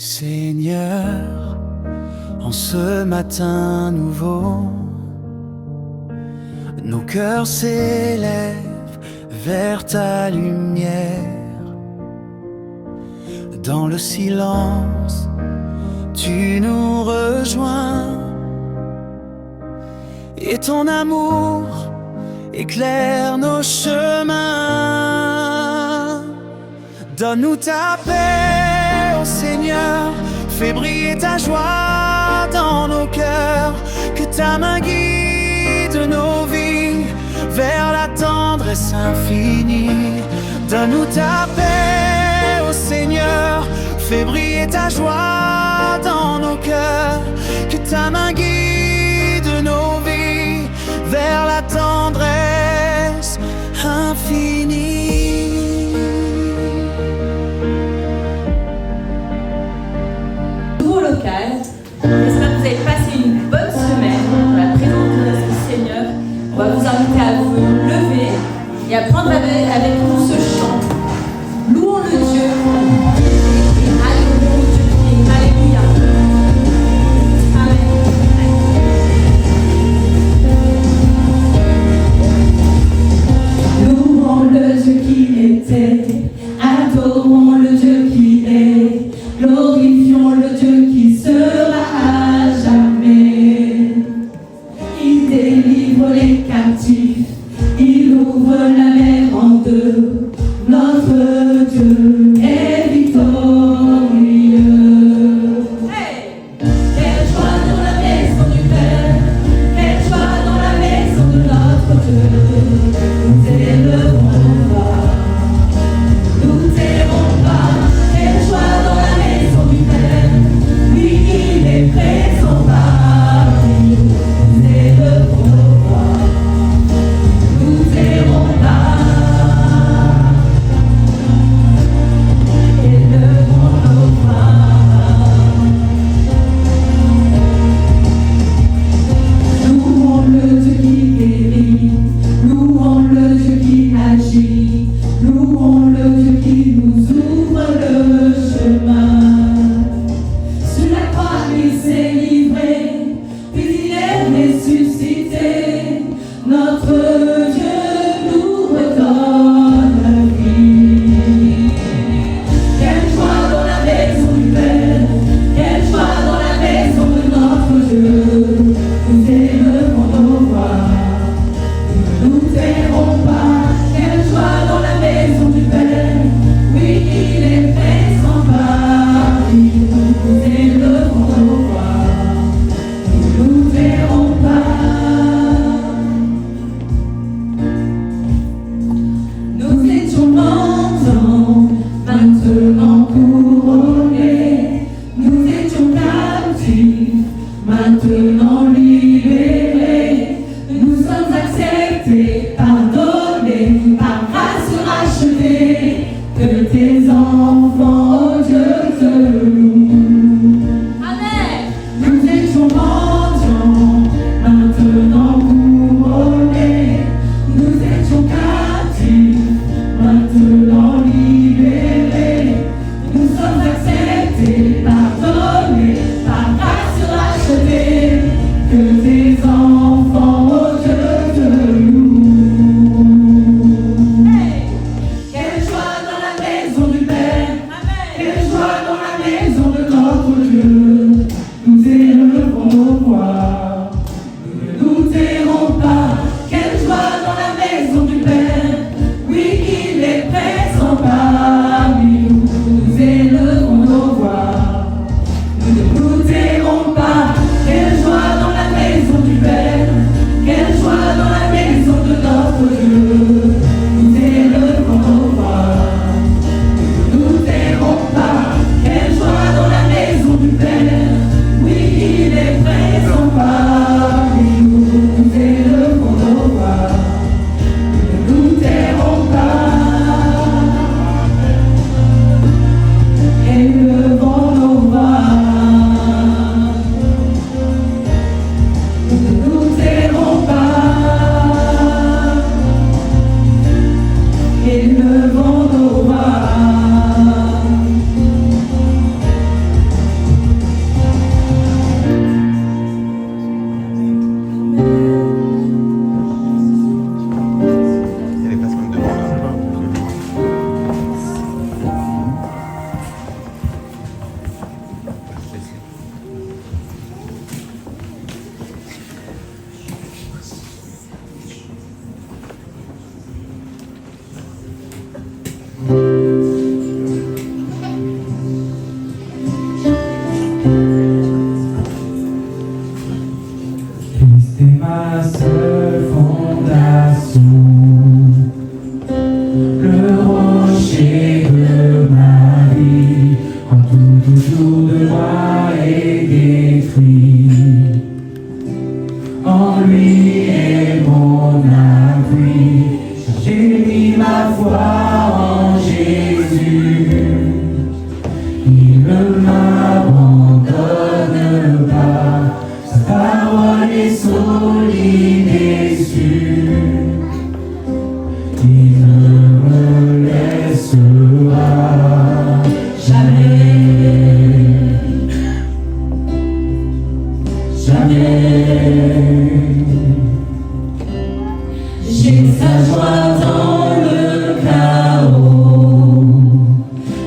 Seigneur, en ce matin nouveau, nos cœurs s'élèvent vers ta lumière. Dans le silence, tu nous rejoins, et ton amour éclaire nos chemins. Donne-nous ta paix, ô Seigneur, fais briller ta joie dans nos cœurs, que ta main guide nos vies vers la tendresse infinie. Donne-nous ta paix, ô Seigneur, fais briller ta joie dans nos cœurs, que ta main guide nos vies vers la tendresse infinie. Local. J'espère que vous avez passé une bonne semaine dans la présence de notre Seigneur. On va vous inviter à vous lever et à prendre avec nous ce chant. Louons le Dieu. Alléluia. Alléluia. Amen. Louons le Dieu qui était, adorons le Dieu qui est, glorifions le Dieu qui sera à jamais. Il délivre les captifs, il ouvre la mer en deux. Notre Dieu est victorieux. Hey! Quelle joie dans la maison du Père, quelle joie dans la maison de notre Dieu. Nous élevons pas, nous élevons pas. Quelle joie dans la maison du autour de moi est détruit. En lui est mon appui. J'ai mis ma foi en Jésus. Il ne m'abandonne pas. Sa parole est solide et sûre. Il ne me laissera jamais, jamais. J'ai sa joie dans le chaos.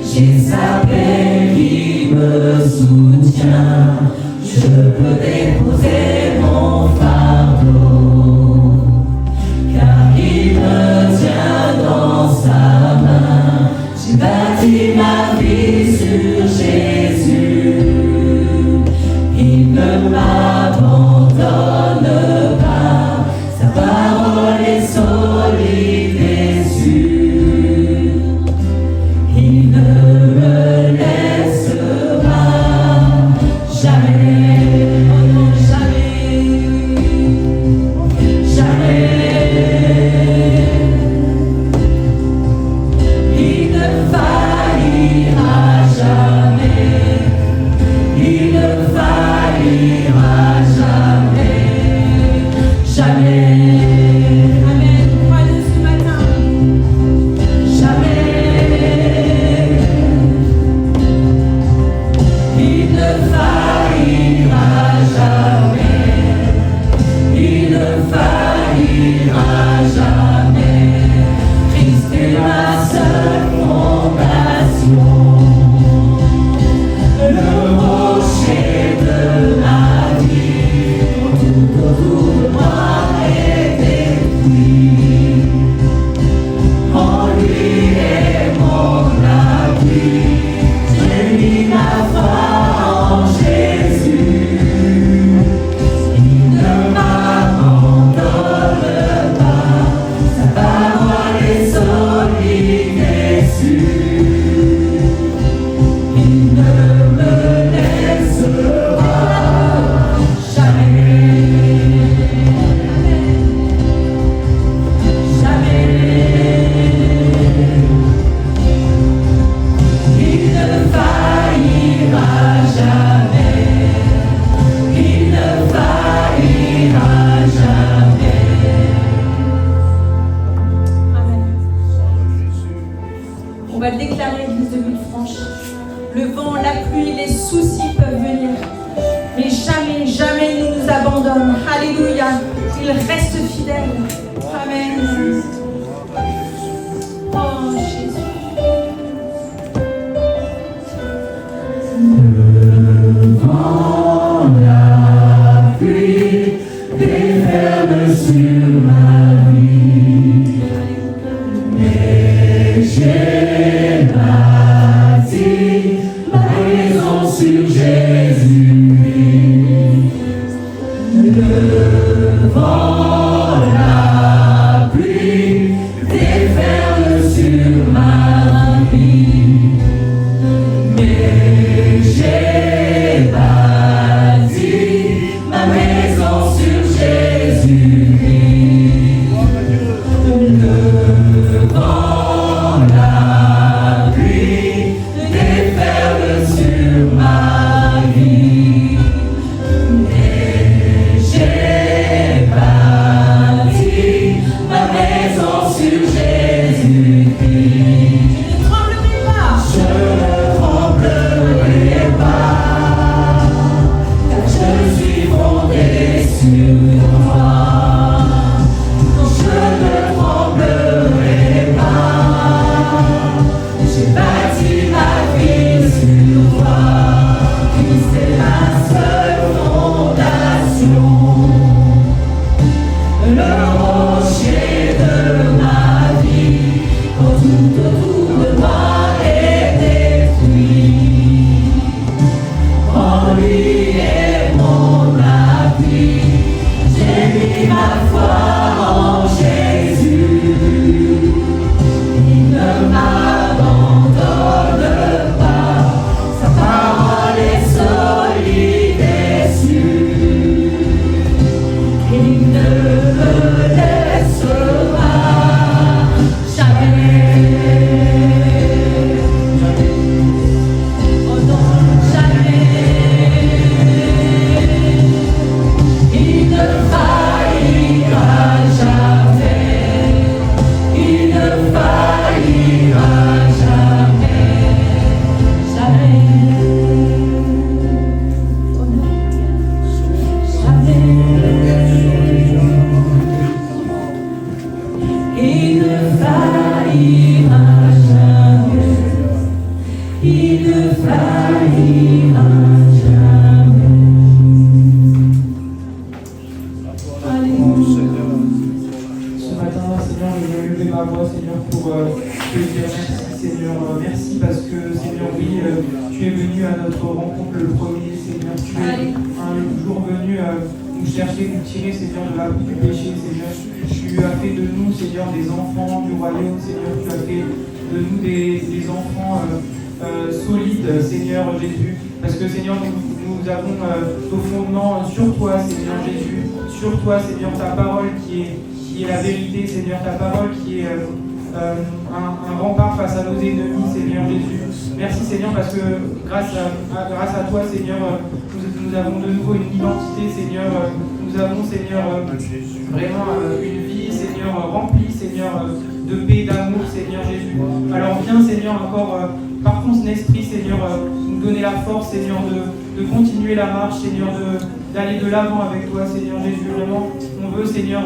J'ai sa paix qui me soutient. Je peux déposer mon fardeau, car il me tient dans sa main. J'ai bâti ma vie sur Jésus. Il ne m'abandonne pas. Sa parole est solide et sûre. Il ne me laissera jamais, jamais, jamais. Il ne faillira jamais. Il ne faillira jamais, jamais. Amen. Croyez ce matin. Jamais. Il ne faillira jamais. Il ne faillira jamais. Christ est ma seule fondation. Le rocher de ma vie. Tout autour de moi est détruit. En lui est mon appui. J'ai mis ma foi en Jésus. Il ne m'abandonne pas. Sa parole est solide et sûre. Il ne me laissera jamais, jamais. Il ne faillira jamais. Il ne faillira jamais. Amen. On va le déclarer, Église de Villefranche. Le vent, la pluie, les soucis peuvent venir, mais jamais, jamais il ne nous abandonne. Alléluia. Il reste fidèle. Amen. Oh Jésus. Devant la pluie, déferle sur ma vie. Mais j'ai bâti ma maison sur Jésus. Devant la pluie, déferle sur ma vie. Mais j'ai bâti ma maison sur Jésus. Devant la pluie, déferle sur ma vie. Mais j'ai bâti vie à jamais. Alléluia. Ce matin, Seigneur, je veux lever ma voix, Seigneur, pour te dire merci, Seigneur. Merci parce que, Seigneur, oui, tu es venu à notre rencontre le premier, Seigneur. Tu es un jour venu nous chercher, nous tirer, Seigneur, de la route du péché, Seigneur. Tu as fait de nous, Seigneur, des enfants du royaume, Seigneur. Tu as fait de nous des enfants solides, Seigneur Jésus. Parce que, Seigneur, nous avons nos fondements sur toi, Seigneur Jésus. Sur toi, Seigneur, ta parole qui est la vérité, Seigneur, ta parole qui est un rempart face à nos ennemis, Seigneur Jésus. Merci, Seigneur, parce que grâce à toi, Seigneur, nous avons de nouveau une identité, Seigneur. Nous avons, Seigneur, vraiment une vie, Seigneur, remplie, Seigneur, de paix, d'amour, Seigneur Jésus. Alors viens, Seigneur, encore par ton esprit, Seigneur, nous donner la force, Seigneur, de continuer la marche, Seigneur, d'aller de l'avant avec toi, Seigneur Jésus. Vraiment, on veut, Seigneur,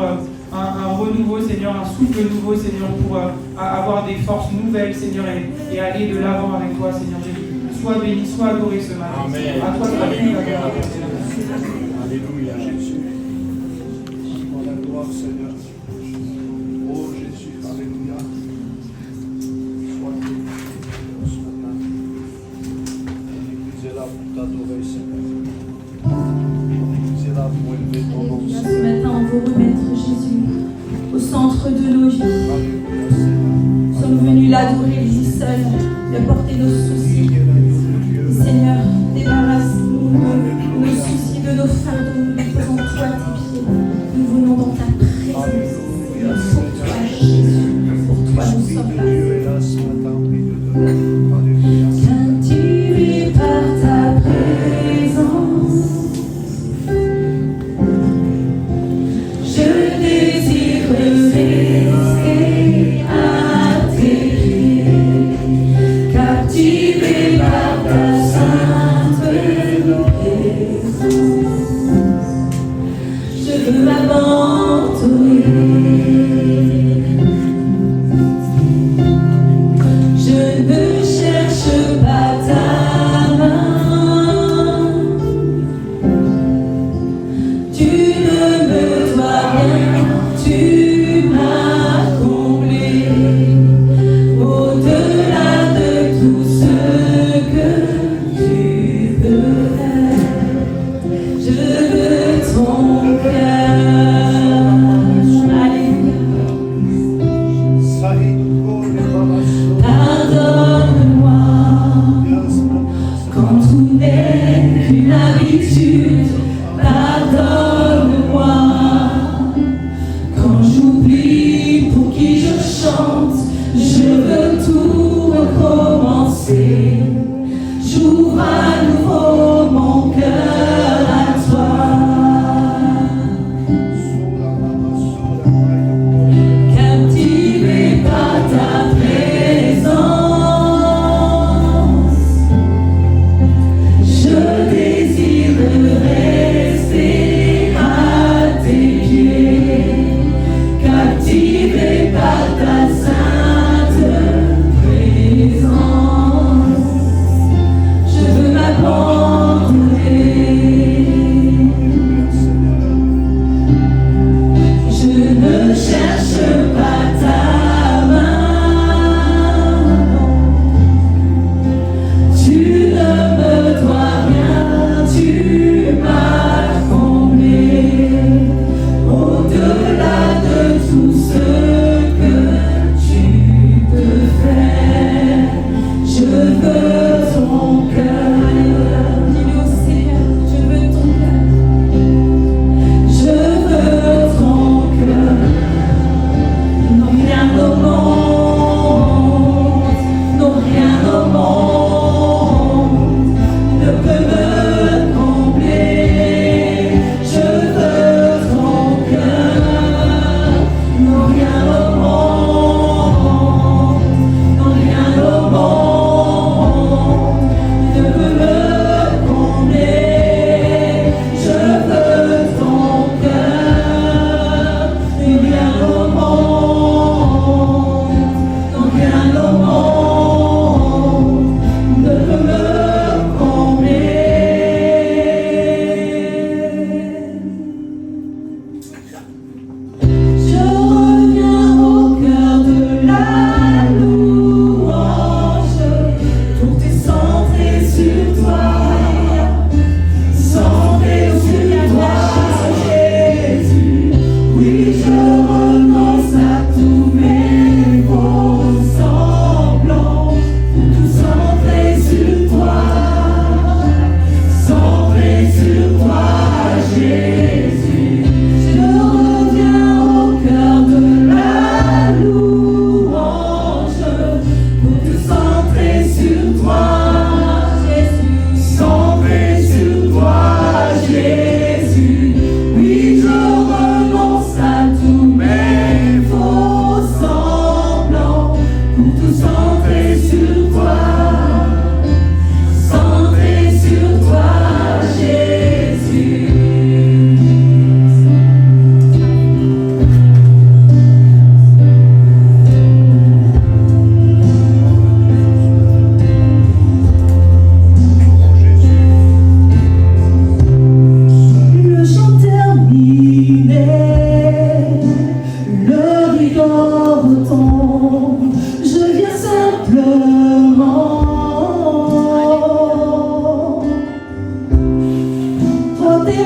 un renouveau, Seigneur, un souffle nouveau, Seigneur, pour avoir des forces nouvelles, Seigneur, et aller de l'avant avec toi, Seigneur Jésus. Sois béni, sois adoré ce matin. Amen. À toi, Alléluia. Alléluia, Jésus. La gloire, Seigneur. Oh Jésus, Alléluia. Sois béni ce matin. L'église est là pour t'adorer, Seigneur. L'église est là pour élever ton nom, Alléluia. Seigneur. Ce matin, on veut remettre Jésus au centre de nos vies. Alléluia, Seigneur. Nous sommes venus l'adorer lui seul, lui apporter nos soucis. Seigneur, débarrasse-nous de nos soucis, de nos fardeaux. Nous les faisons tout à tes pieds. Nous venons dans ta présence. Pour toi, Jésus. Pour toi, nous sommes là. Dieu est là ce matin, oui, de Alléluia. Captivé par ta présence, je désire rester à tes pieds. Captivé par ta sainte présence, je veux m'abandonner. Je ne cherche pas ta main. Tu ne me dois rien, tu m'as comblé. Au-delà de tout ce que tu veux faire, je veux ton cœur. Alléluia. Pardonne-moi quand tout n'est qu'une habitude. Pardonne-moi quand j'oublie pour qui je chante. Je veux tout recommencer. J'ouvre à nouveau mon cœur à toi. Captivé par ta présence, je désire rester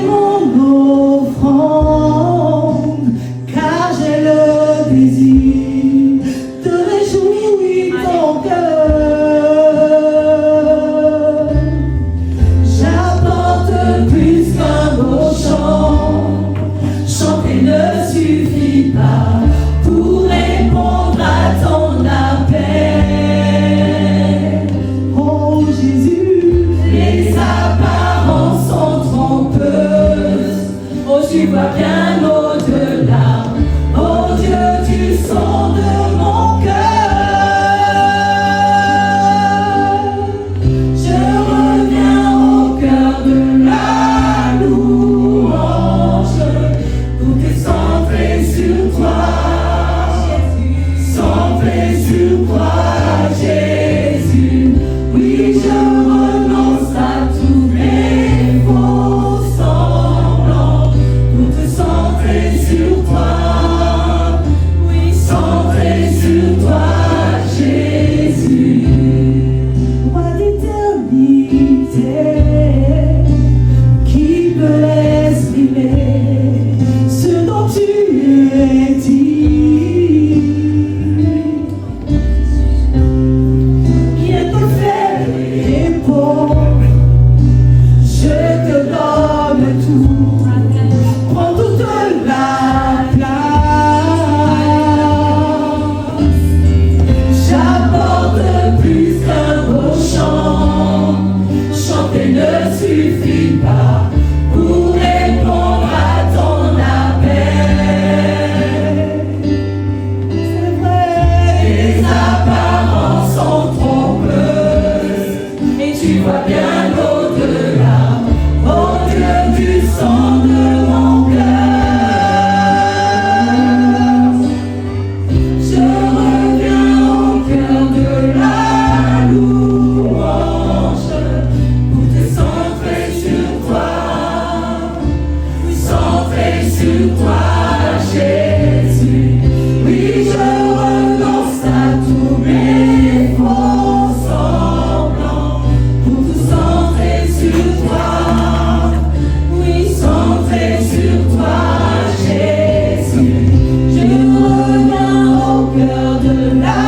mon offrande, car j'ai le désir de réjouir ton cœur. J'apporte plus qu'un beau chant, chanter ne suffit pas pour répondre à ton appel. Oh Jésus, les apparences sont trompeuses. Oh, tu vois bien au-delà. Oh Dieu, tu sondes mon cœur. Je reviens au cœur de la louange. Tout est centré sur toi. Centré sur toi, Jésus. Oui, je renonce à tous mes faux semblants. Tout est centré sur toi. Oui, centré sur toi, Jésus. Roi d'éternité, qui peut exprimer ce dont tu es dit? Bien te faire et pauvre, je te donne tout. Prends toute la place. J'apporte plus qu'un beau chant. Chanter ne suffit pas pour répondre à ton appel. C'est vrai, les apparences sont trompeuses, et tu vois bien au-delà. Oh Dieu, tu sondes mon cœur. Je reviens au cœur de la louange. Tout est centré sur toi. Oui, centré sur toi, Jésus. Oui, je renonce à tous mes faux semblants. Tout centré sur toi. Oui, centré sur toi, Jésus. Je reviens au cœur de la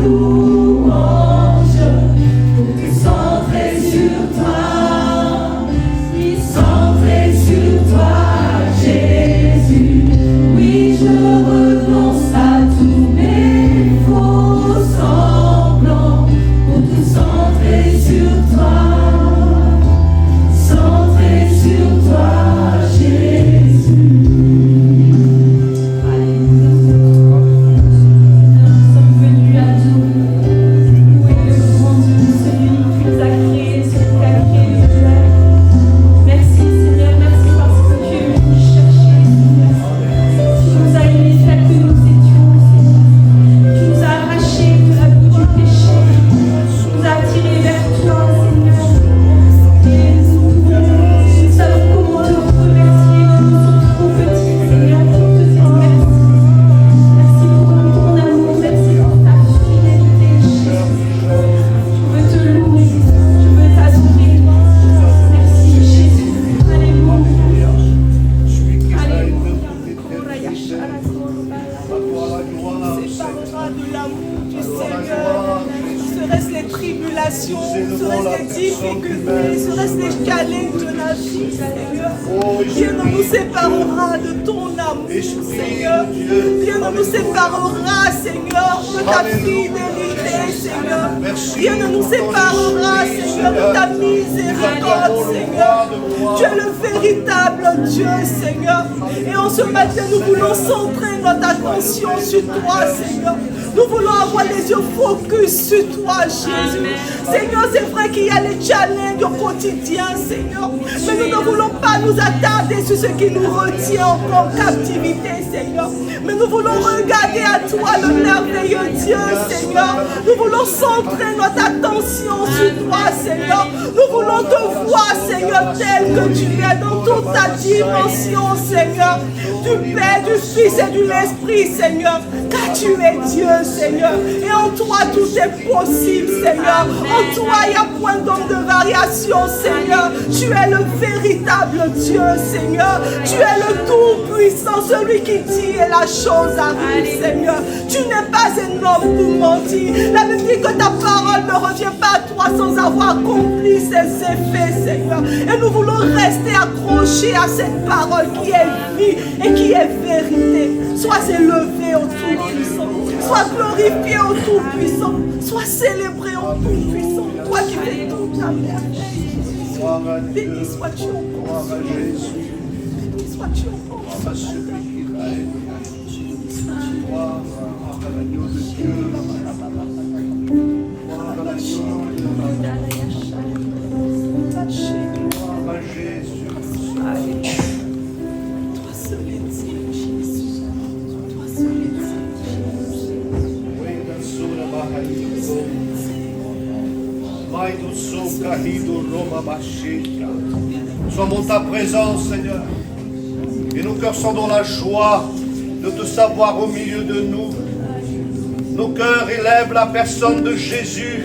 louange. Tout est centré sur toi. Oui, centré sur toi, Jésus. Oui, je renonce à tous mes faux semblants. Tout est centré sur toi. Centré sur toi, Jésus. Nous sommes venus à Dieu, louer le grand Dieu, celui qui nous a créés, celui qui a créé l'univers. Merci Seigneur, merci parce que tu es venu nous chercher, Seigneur. Tu nous as aimés tels que nous étions, Seigneur. Tu nous as arrachés de la boue du péché. Tu nous as attirés vers toi, Seigneur. Et nous savons comment te remercier. Nous sommes trop petits, Seigneur, pour te dire merci. Merci pour ton amour, merci pour ta fidélité, Jésus. Je veux te louer, je veux t'adorer. Merci, Jésus. Alléluia. Je suis qui Alléluia. Séparera de l'amour du Seigneur. Serait-ce les tribulations, serait-ce les difficultés, serait-ce les challenges de la vie, Seigneur. Rien ne nous séparera de ton amour, Seigneur. Rien ne nous séparera, Seigneur, de ta fidélité, Seigneur. Rien ne nous séparera, Seigneur, de ta miséricorde, Seigneur. Tu es le véritable Dieu, Seigneur. Et en ce matin, nous voulons centrer notre attention sur toi, Seigneur. Nous voulons avoir les yeux focus sur toi, Jésus. Seigneur, c'est vrai qu'il y a les challenges au quotidien, Seigneur. Mais nous ne voulons pas nous attarder sur ce qui nous retient encore en captivité, Seigneur. Mais nous voulons regarder à toi, le merveilleux Dieu, Seigneur. Nous voulons centrer notre attention sur toi, Seigneur. Nous voulons te voir, Seigneur, tel que tu es dans toute ta dimension, Seigneur. Du Père, du Fils et de l'Esprit, Seigneur. Car tu es Dieu, Seigneur. Et en toi, tout est possible, Seigneur. En toi, il n'y a point d'homme de variation, Seigneur. Tu es le véritable Dieu, Seigneur. Tu es le tout-puissant, celui qui dit et la chose arrive, Seigneur. Tu n'es pas un homme pour mentir. La Bible dit que ta parole ne revient pas à toi sans avoir accompli ses effets, Seigneur. Et nous voulons rester accrochés à cette parole qui est vie et qui est vérité. Sois élevé au Tout-Puissant. Sois glorifié au Tout-Puissant. Sois célébré au Tout-Puissant. Toi qui fais toute la merveille. Béni sois-tu encore. Béni sois-tu encore. Nous sommes en ta présence, Seigneur. Et nos cœurs sont dans la joie de te savoir au milieu de nous. Nos cœurs élèvent la personne de Jésus,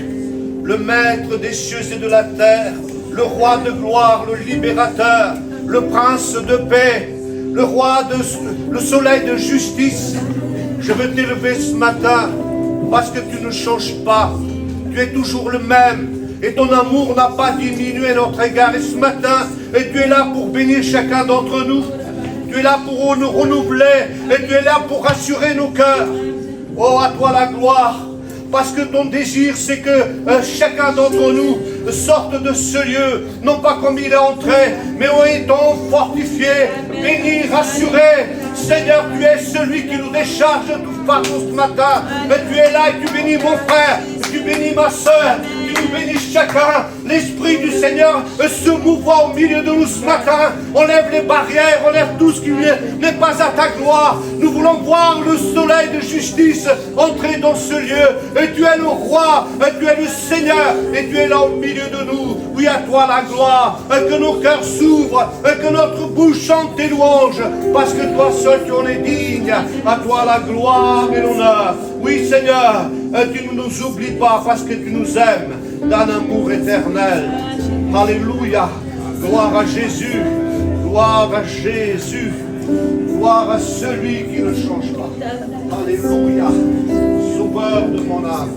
le Maître des cieux et de la terre, le Roi de gloire, le Libérateur, le Prince de paix, le Soleil de justice. Je veux t'élever ce matin parce que tu ne changes pas. Tu es toujours le même. Et ton amour n'a pas diminué à notre égard. Et ce matin, tu es là pour bénir chacun d'entre nous. Tu es là pour nous renouveler. Et tu es là pour rassurer nos cœurs. Oh, à toi la gloire. Parce que ton désir, c'est que chacun d'entre nous sorte de ce lieu. Non pas comme il est entré, mais en étant fortifié, béni, rassuré. Seigneur, tu es celui qui nous décharge de tout fardeau ce matin. Et tu es là et tu bénis mon frère. Tu bénis ma soeur. Tu nous bénis chacun. L'Esprit du Seigneur se mouvant au milieu de nous ce matin. Enlève les barrières, enlève tout ce qui n'est pas à ta gloire. Nous voulons voir le soleil de justice entrer dans ce lieu. Et tu es le roi, et tu es le Seigneur, et tu es là au milieu de nous. Oui, à toi la gloire. Et que nos cœurs s'ouvrent, et que notre bouche chante tes louanges. Parce que toi seul tu en es digne. À toi la gloire et l'honneur. Oui, Seigneur, tu ne nous oublies pas parce que tu nous aimes d'un amour éternel. Alléluia. Gloire à Jésus. Gloire à Jésus. Gloire à celui qui ne change pas. Alléluia. Sauveur de mon âme.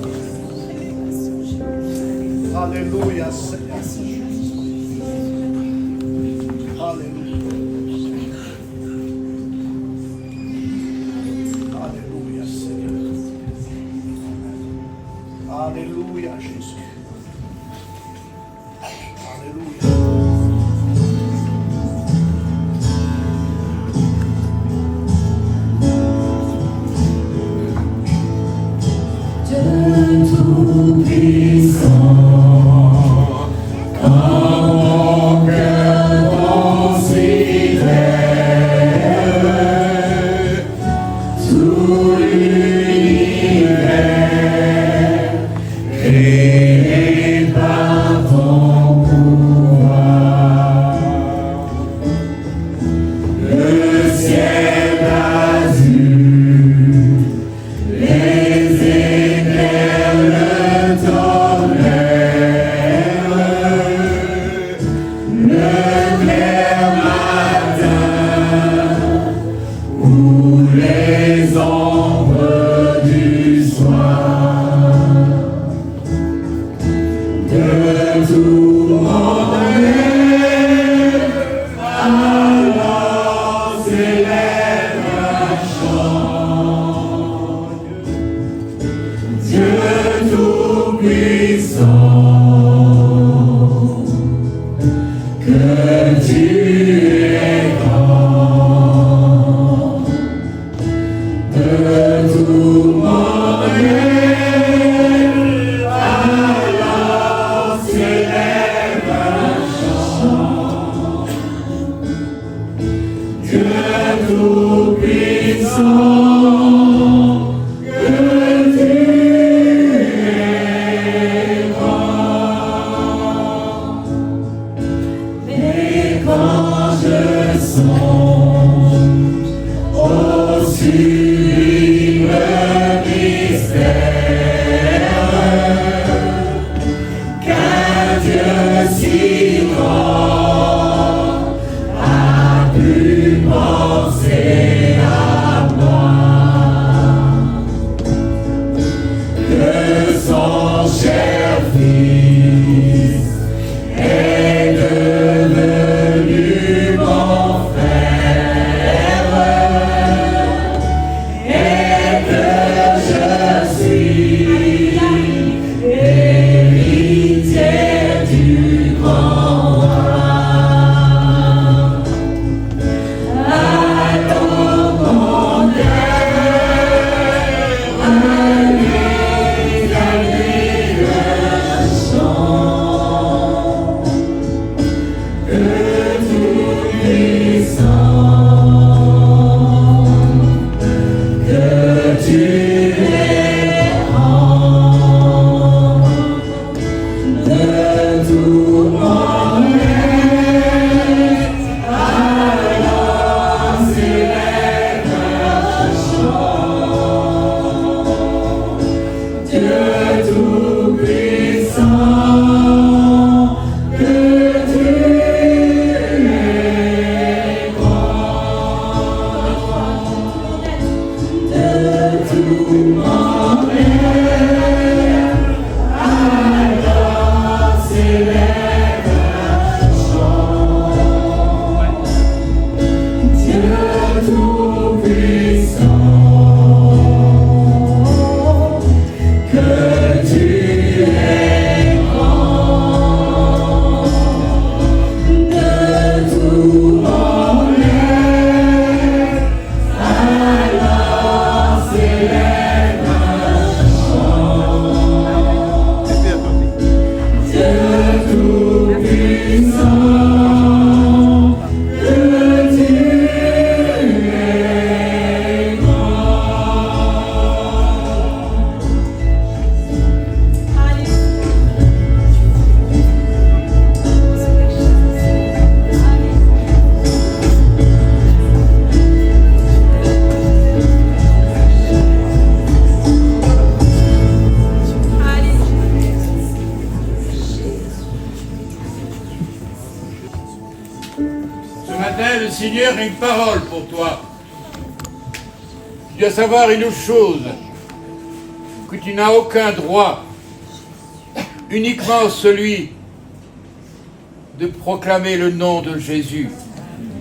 Alléluia, Seigneur. Alléluia. Alléluia, Seigneur. Alléluia, Jésus. Alléluia. Dieu tout-puissant, quand mon cœur considère tout l'univers créé par ton pouvoir, le ciel azur, les éclairs, le tonnerre, le clair matin ou les ombres du soir, de tout mon être, alors s'élève un chant. Dieu tout-puissant, que tu es grand, de tout mon être, alors s'élève un chant. Dieu tout-puissant, que tu es grand. Mais quand je songe au sublime mystère Le Seigneur a une parole pour toi. Tu dois savoir une chose, que tu n'as aucun droit, uniquement celui de proclamer le nom de Jésus,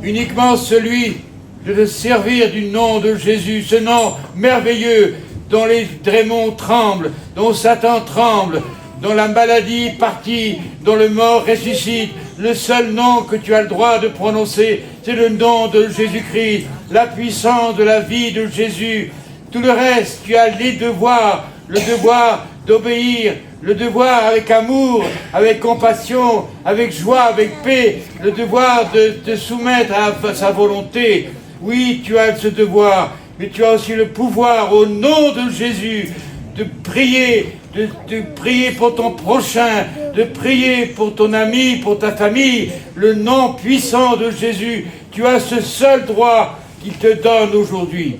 uniquement celui de te servir du nom de Jésus, ce nom merveilleux dont les démons tremblent, dont Satan tremble, dont la maladie est partie, dont le mort ressuscite. Le seul nom que tu as le droit de prononcer, c'est le nom de Jésus-Christ, la puissance de la vie de Jésus. Tout le reste, tu as les devoirs, le devoir d'obéir, le devoir avec amour, avec compassion, avec joie, avec paix, le devoir de te soumettre à sa volonté. Oui, tu as ce devoir, mais tu as aussi le pouvoir, au nom de Jésus, de prier, de prier pour ton prochain, de prier pour ton ami, pour ta famille, le nom puissant de Jésus. Tu as ce seul droit qu'il te donne aujourd'hui.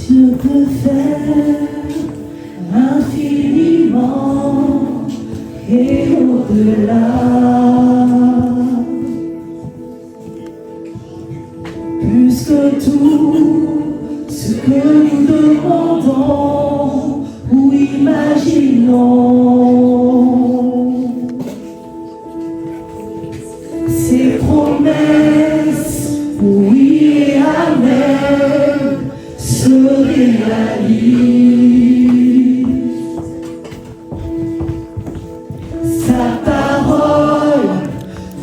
Dieu peut faire infiniment et au-delà, plus que tout ce que nous demandons ou imaginons. Ses promesses, oui et amen, se réalise. Sa parole,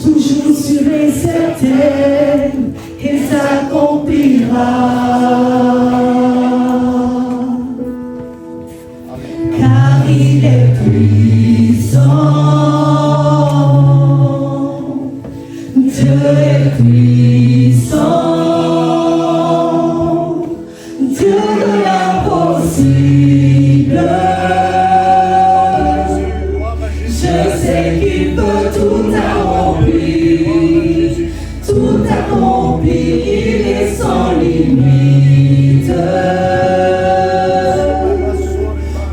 toujours sûre et certaine, et s'accomplira. Car il est puissant, Dieu est puissant. Dieu de l'impossible, je sais qu'il peut tout accomplir, tout accomplir, il est sans limite.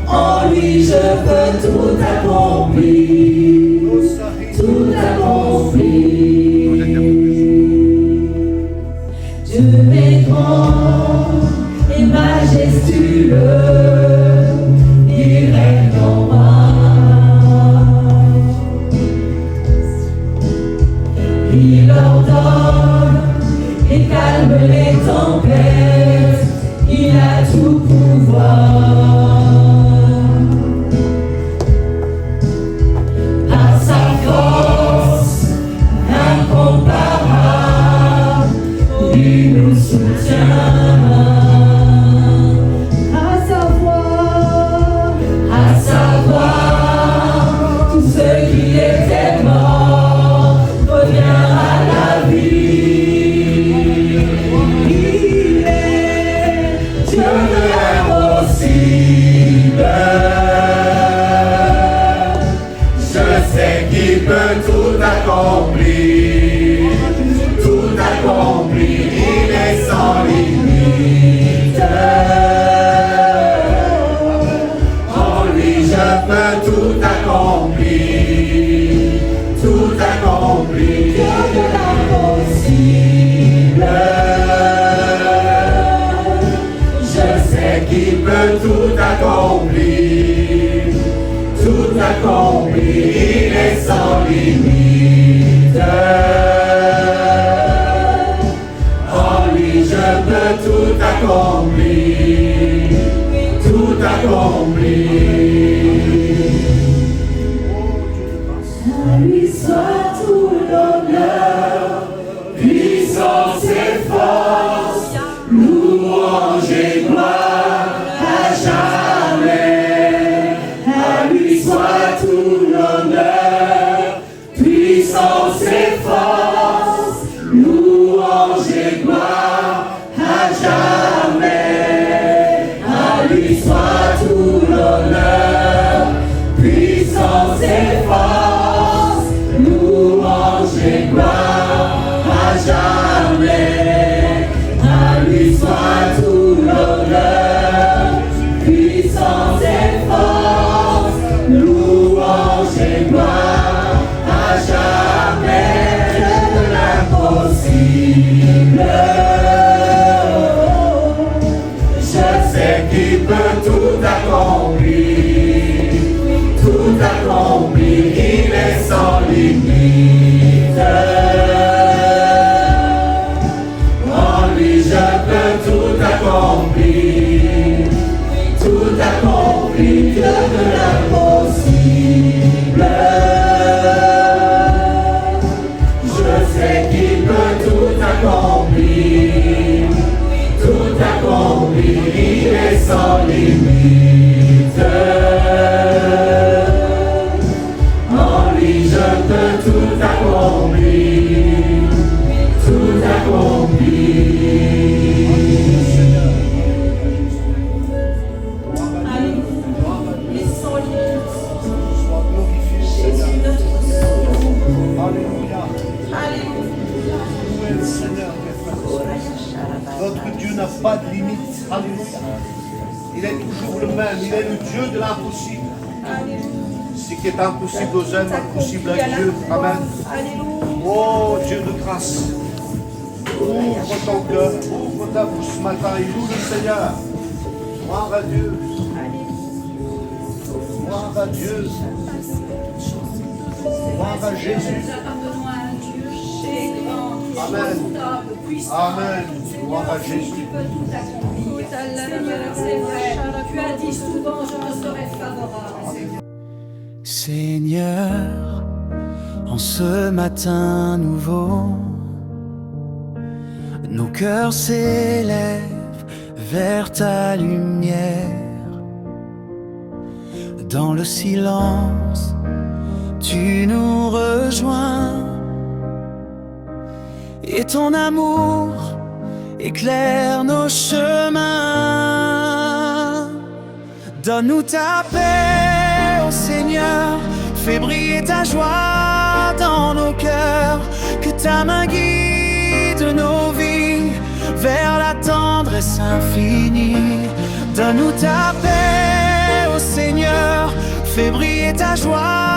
En lui je peux tout accomplir, tout accomplir. Dieu est grand et majestueux, il règne en bas. Il ordonne et calme les tempêtes. Notre Dieu n'a pas de limite. Alléluia. Il est toujours le même. Il est le Dieu de l'impossible. Ce qui est impossible aux hommes, impossible à Dieu. Amen. Oh Dieu de grâce. Ouvre ton cœur, ouvre ta bouche ce matin et loue le Seigneur. Gloire à Dieu. Gloire à Dieu. Gloire à Jésus. Amen. Amen. Gloire à Jésus. Tu as dit souvent, je me serai favorable. Seigneur, en ce matin nouveau, nos cœurs s'élèvent vers ta lumière. Dans le silence, tu nous rejoins. Et ton amour éclaire nos chemins. Donne-nous ta paix, ô Seigneur. Fais briller ta joie dans nos cœurs. Que ta main guide nos vies vers la tendresse infinie. Donne-nous ta paix, ô Seigneur. Fais briller ta joie